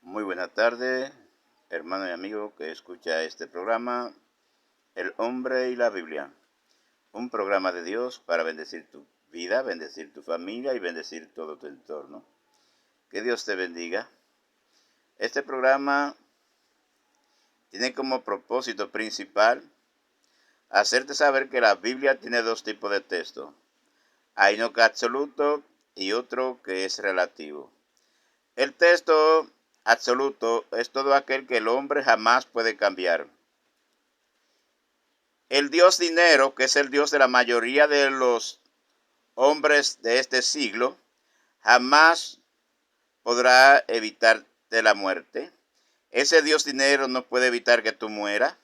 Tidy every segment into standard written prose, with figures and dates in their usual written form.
Muy buena tarde, hermano y amigo que escucha este programa, El Hombre y la Biblia. Un programa de Dios para bendecir tu vida, bendecir tu familia y bendecir todo tu entorno. Que Dios te bendiga. Este programa tiene como propósito principal hacerte saber que la Biblia tiene dos tipos de texto. Hay uno que es absoluto y otro que es relativo. El texto absoluto es todo aquel que el hombre jamás puede cambiar. El dios dinero, que es el dios de la mayoría de los hombres de este siglo, jamás podrá evitarte la muerte. Ese dios dinero no puede evitar que tú mueras.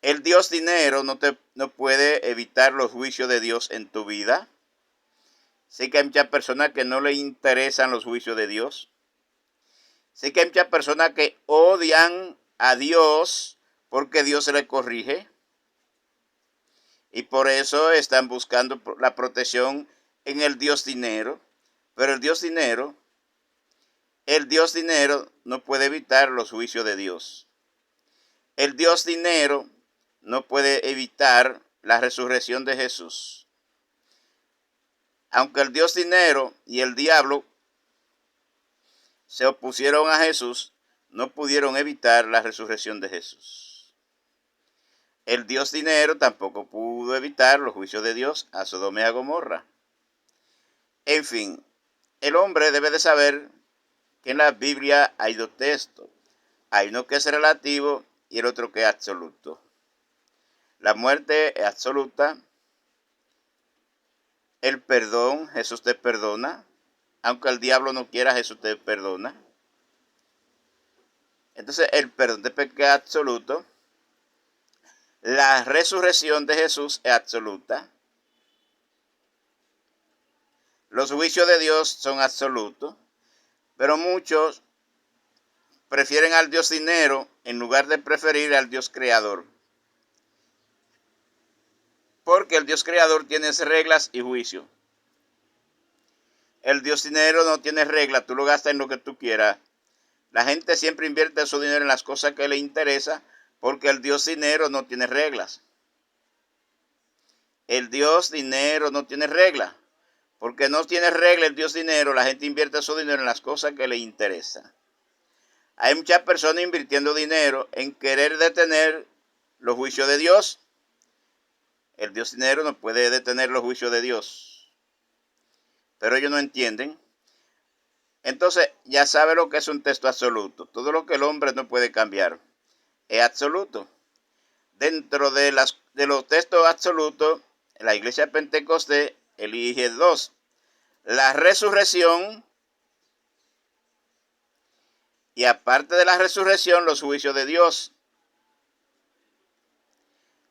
El dios dinero no puede evitar los juicios de Dios en tu vida. Sé que hay muchas personas que no le interesan los juicios de Dios. Sé que hay muchas personas que odian a Dios porque Dios se le corrige. Y por eso están buscando la protección en el Dios dinero. Pero el Dios dinero no puede evitar los juicios de Dios. El Dios dinero no puede evitar la resurrección de Jesús. Aunque el Dios dinero y el diablo se opusieron a Jesús, no pudieron evitar la resurrección de Jesús. El Dios dinero tampoco pudo evitar los juicios de Dios a Sodoma y a Gomorra. En fin, el hombre debe de saber que en la Biblia hay dos textos. Hay uno que es relativo y el otro que es absoluto. La muerte es absoluta. El perdón, Jesús te perdona. Aunque el diablo no quiera, Jesús te perdona. Entonces el perdón de pecado es absoluto. La resurrección de Jesús es absoluta. Los juicios de Dios son absolutos. Pero muchos prefieren al Dios dinero en lugar de preferir al Dios creador. Porque el Dios creador tiene reglas y juicio. El Dios dinero no tiene reglas, tú lo gastas en lo que tú quieras. La gente siempre invierte su dinero en las cosas que le interesa porque el Dios dinero no tiene reglas. El Dios dinero no tiene reglas. Porque no tiene regla el Dios dinero, la gente invierte su dinero en las cosas que le interesan. Hay muchas personas invirtiendo dinero en querer detener los juicios de Dios. El Dios dinero no puede detener los juicios de Dios. Pero ellos no entienden. Entonces ya sabe lo que es un texto absoluto. Todo lo que el hombre no puede cambiar es absoluto. Dentro de los textos absolutos, la iglesia de Pentecostés elige dos. La resurrección y aparte de la resurrección, los juicios de Dios.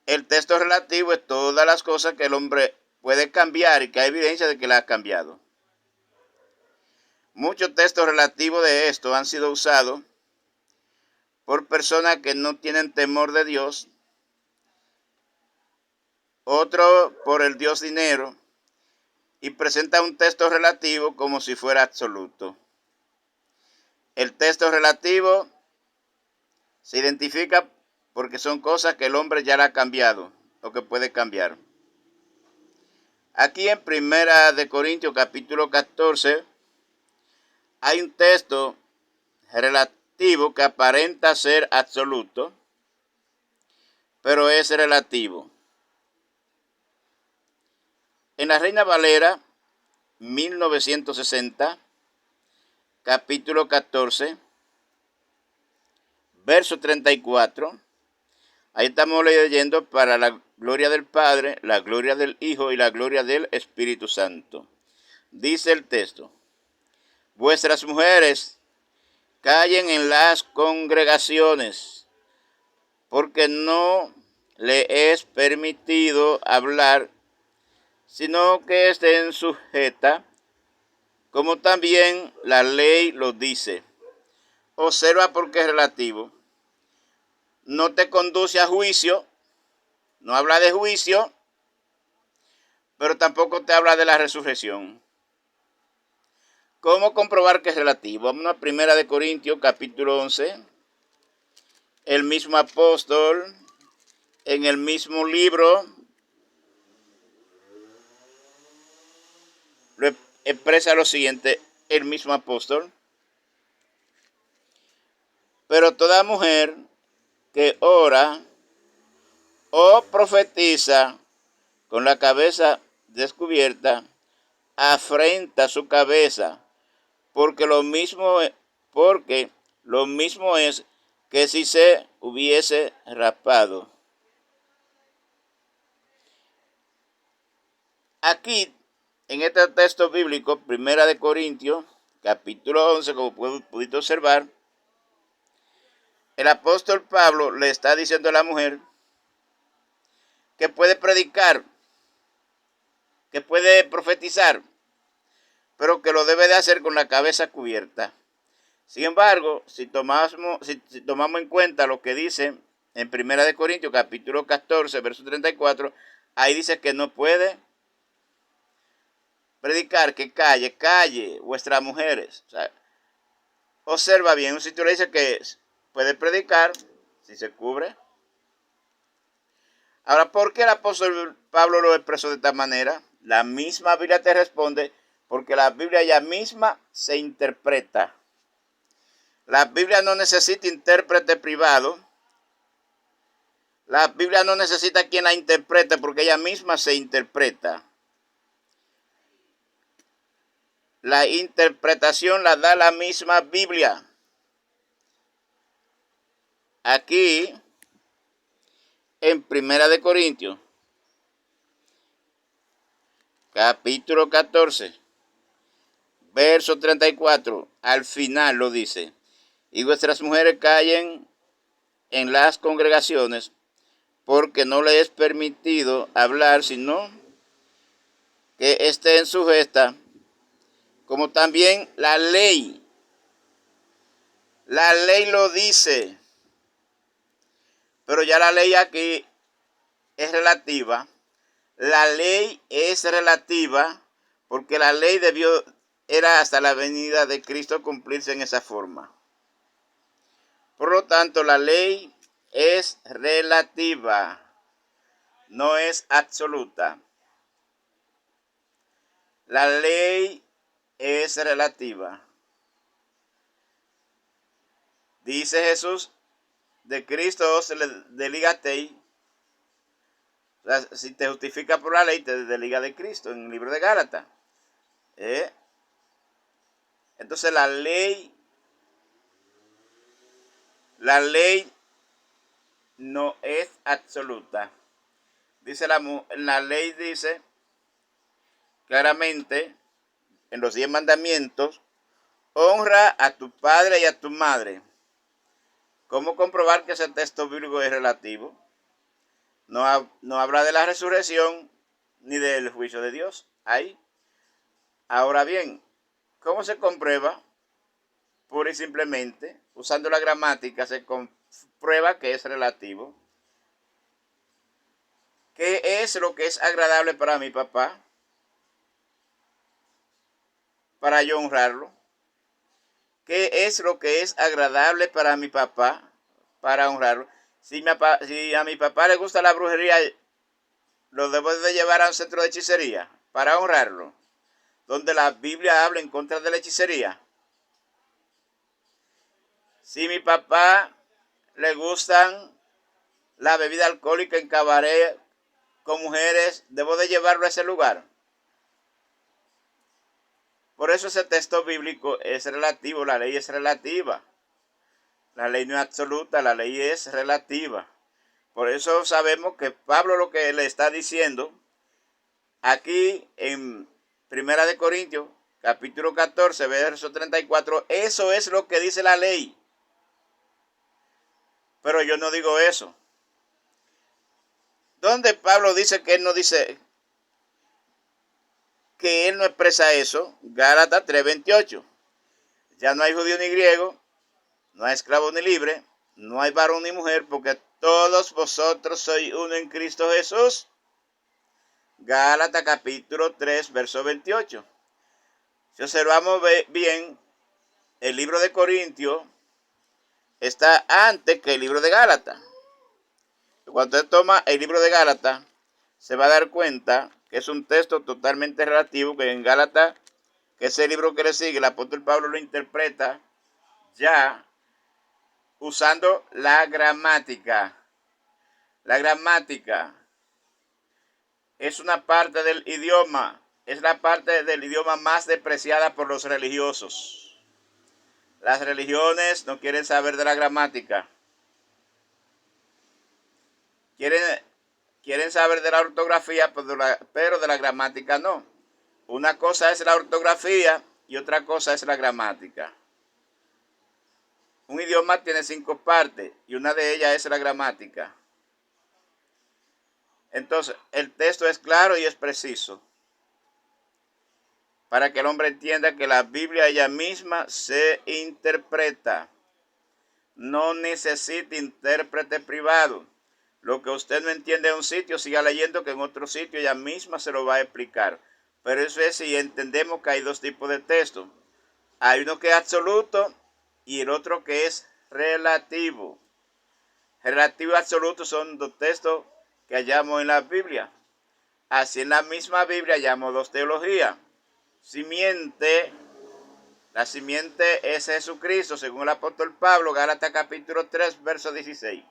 El texto relativo es todas las cosas que el hombre puede cambiar y que hay evidencia de que la ha cambiado. Muchos textos relativos de esto han sido usados por personas que no tienen temor de Dios, otro por el Dios dinero, y presenta un texto relativo como si fuera absoluto. El texto relativo se identifica porque son cosas que el hombre ya la ha cambiado o que puede cambiar. Aquí en 1 Corintios capítulo 14 hay un texto relativo que aparenta ser absoluto, pero es relativo. En la Reina Valera 1960, capítulo 14, verso 34, ahí estamos leyendo para la gloria del Padre, la gloria del Hijo y la gloria del Espíritu Santo. Dice el texto: vuestras mujeres callen en las congregaciones, porque no le es permitido hablar, sino que estén sujetas, como también la ley lo dice. Observa porque es relativo. No te conduce a juicio, no habla de juicio, pero tampoco te habla de la resurrección. ¿Cómo comprobar que es relativo? Vamos a 1 Corintios capítulo 11. El mismo apóstol, en el mismo libro, lo expresa lo siguiente, el mismo apóstol. Pero toda mujer que ora o profetiza con la cabeza descubierta, afrenta su cabeza, porque lo mismo es que si se hubiese rapado. Aquí, en este texto bíblico, 1 Corintios, capítulo 11, como pudiste observar, el apóstol Pablo le está diciendo a la mujer que puede predicar, que puede profetizar, pero que lo debe de hacer con la cabeza cubierta. Sin embargo, si tomamos en cuenta lo que dice en 1 Corintios capítulo 14, verso 34, ahí dice que no puede predicar, que calle vuestras mujeres. O sea, observa bien, un sitio le dice que puede predicar si se cubre. Ahora, ¿por qué el apóstol Pablo lo expresó de esta manera? La misma Biblia te responde, porque la Biblia ya misma se interpreta. La Biblia no necesita intérprete privado. La Biblia no necesita quien la interprete porque ella misma se interpreta. La interpretación la da la misma Biblia. Aquí, en 1 Corintios, capítulo 14, verso 34, al final lo dice. Y vuestras mujeres callen en las congregaciones, porque no les es permitido hablar, sino que estén sujetas, como también la ley. La ley lo dice, pero ya la ley aquí es relativa. La ley es relativa porque la ley era hasta la venida de Cristo cumplirse en esa forma. Por lo tanto, la ley es relativa, no es absoluta. La ley es relativa. Dice Jesús, de Cristo se le deligatei. O sea, si te justifica por la ley, te desliga de Cristo, en el libro de Gálatas. Entonces la ley no es absoluta. Dice la ley dice claramente en los 10 mandamientos, honra a tu padre y a tu madre. ¿Cómo comprobar que ese texto bíblico es relativo? No habla de la resurrección ni del juicio de Dios. Ahí. Ahora bien, ¿cómo se comprueba? Pura y simplemente, usando la gramática, se comprueba que es relativo. ¿Qué es lo que es agradable para mi papá? Para yo honrarlo. ¿Qué es lo que es agradable para mi papá? Para honrarlo. Si a mi papá le gusta la brujería, lo debo de llevar a un centro de hechicería para honrarlo, donde la Biblia habla en contra de la hechicería. Si a mi papá le gustan la bebida alcohólica en cabaret con mujeres, debo de llevarlo a ese lugar. Por eso ese texto bíblico es relativo, la ley es relativa. La ley no es absoluta, la ley es relativa. Por eso sabemos que Pablo lo que le está diciendo aquí en 1 Corintios, capítulo 14, verso 34, eso es lo que dice la ley. Pero yo no digo eso. ¿Dónde Pablo dice que él no dice, que él no expresa eso? Gálatas 3:28. Ya no hay judío ni griego, no hay esclavo ni libre, no hay varón ni mujer, porque todos vosotros sois uno en Cristo Jesús. Gálatas capítulo 3, verso 28. Si observamos bien, el libro de Corintios está antes que el libro de Gálatas. Cuando usted toma el libro de Gálatas, se va a dar cuenta que es un texto totalmente relativo, que en Gálatas, que es el libro que le sigue, el apóstol Pablo lo interpreta ya usando la gramática. La gramática es una parte del idioma, es la parte del idioma más despreciada por los religiosos. Las religiones no quieren saber de la gramática. Quieren saber de la ortografía, pero de la gramática no. Una cosa es la ortografía y otra cosa es la gramática. Un idioma tiene 5 partes y una de ellas es la gramática. Entonces, el texto es claro y es preciso para que el hombre entienda que la Biblia ella misma se interpreta. No necesita intérprete privado. Lo que usted no entiende en un sitio, siga leyendo que en otro sitio ella misma se lo va a explicar. Pero eso es si entendemos que hay 2 tipos de texto. Hay uno que es absoluto y el otro que es relativo. Relativo y absoluto son 2 textos que hallamos en la Biblia. Así en la misma Biblia hallamos 2 teologías. La simiente es Jesucristo, según el apóstol Pablo, Gálatas capítulo 3, verso 16.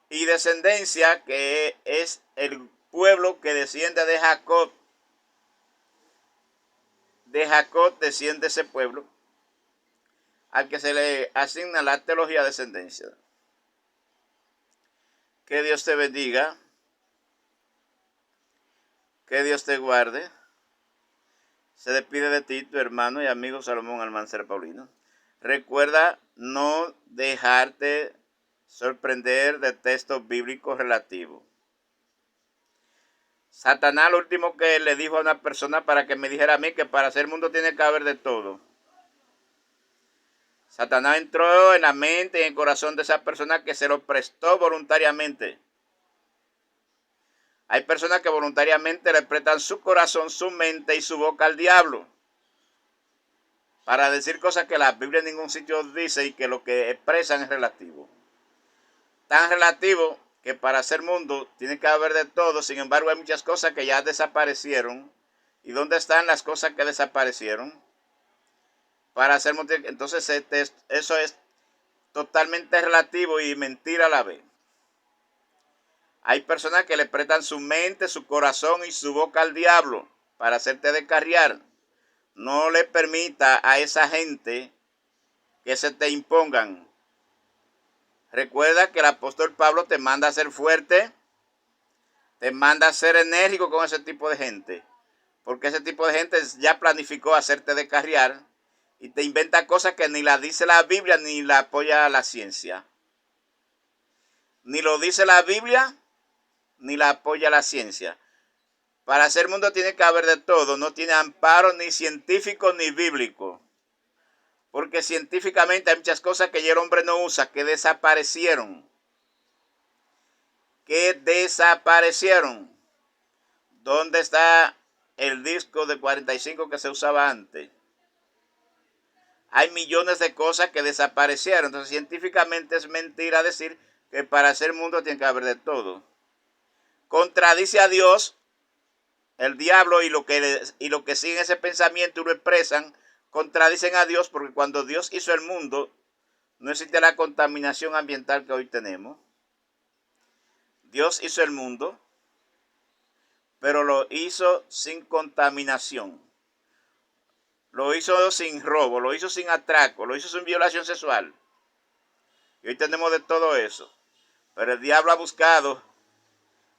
Y descendencia, que es el pueblo que desciende de Jacob. De Jacob desciende ese pueblo al que se le asigna la teología de descendencia. Que Dios te bendiga. Que Dios te guarde. Se despide de ti tu hermano y amigo Salomón Almanzar Paulino. Recuerda no dejarte sorprender de textos bíblicos relativos. Satanás lo último que le dijo a una persona para que me dijera a mí que para ser mundo tiene que haber de todo. Satanás entró en la mente y en el corazón de esa persona que se lo prestó voluntariamente. Hay personas que voluntariamente le prestan su corazón, su mente y su boca al diablo para decir cosas que la Biblia en ningún sitio dice y que lo que expresan es relativo. Tan relativo que para ser mundo tiene que haber de todo. Sin embargo, hay muchas cosas que ya desaparecieron. ¿Y dónde están las cosas que desaparecieron? Para ser mundo, entonces eso es totalmente relativo y mentira a la vez. Hay personas que le prestan su mente, su corazón y su boca al diablo para hacerte descarriar. No le permita a esa gente que se te impongan. Recuerda que el apóstol Pablo te manda a ser fuerte, te manda a ser enérgico con ese tipo de gente. Porque ese tipo de gente ya planificó hacerte descarriar y te inventa cosas que ni la dice la Biblia ni la apoya la ciencia. Ni lo dice la Biblia ni la apoya la ciencia. Para ser mundo tiene que haber de todo. No tiene amparo ni científico ni bíblico. Porque científicamente hay muchas cosas que ya el hombre no usa, que desaparecieron. ¿Dónde está el disco de 45 que se usaba antes? Hay millones de cosas que desaparecieron. Entonces científicamente es mentira decir que para ser mundo tiene que haber de todo. Contradice a Dios, el diablo y lo que siguen ese pensamiento y lo expresan, contradicen a Dios, porque cuando Dios hizo el mundo, no existe la contaminación ambiental que hoy tenemos. Dios hizo el mundo, pero lo hizo sin contaminación. Lo hizo sin robo, lo hizo sin atraco, lo hizo sin violación sexual. Y hoy tenemos de todo eso. Pero el diablo ha buscado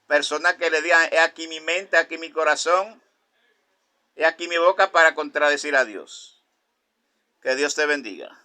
personas que le digan, he aquí mi mente, aquí mi corazón, he aquí mi boca para contradecir a Dios. Que Dios te bendiga.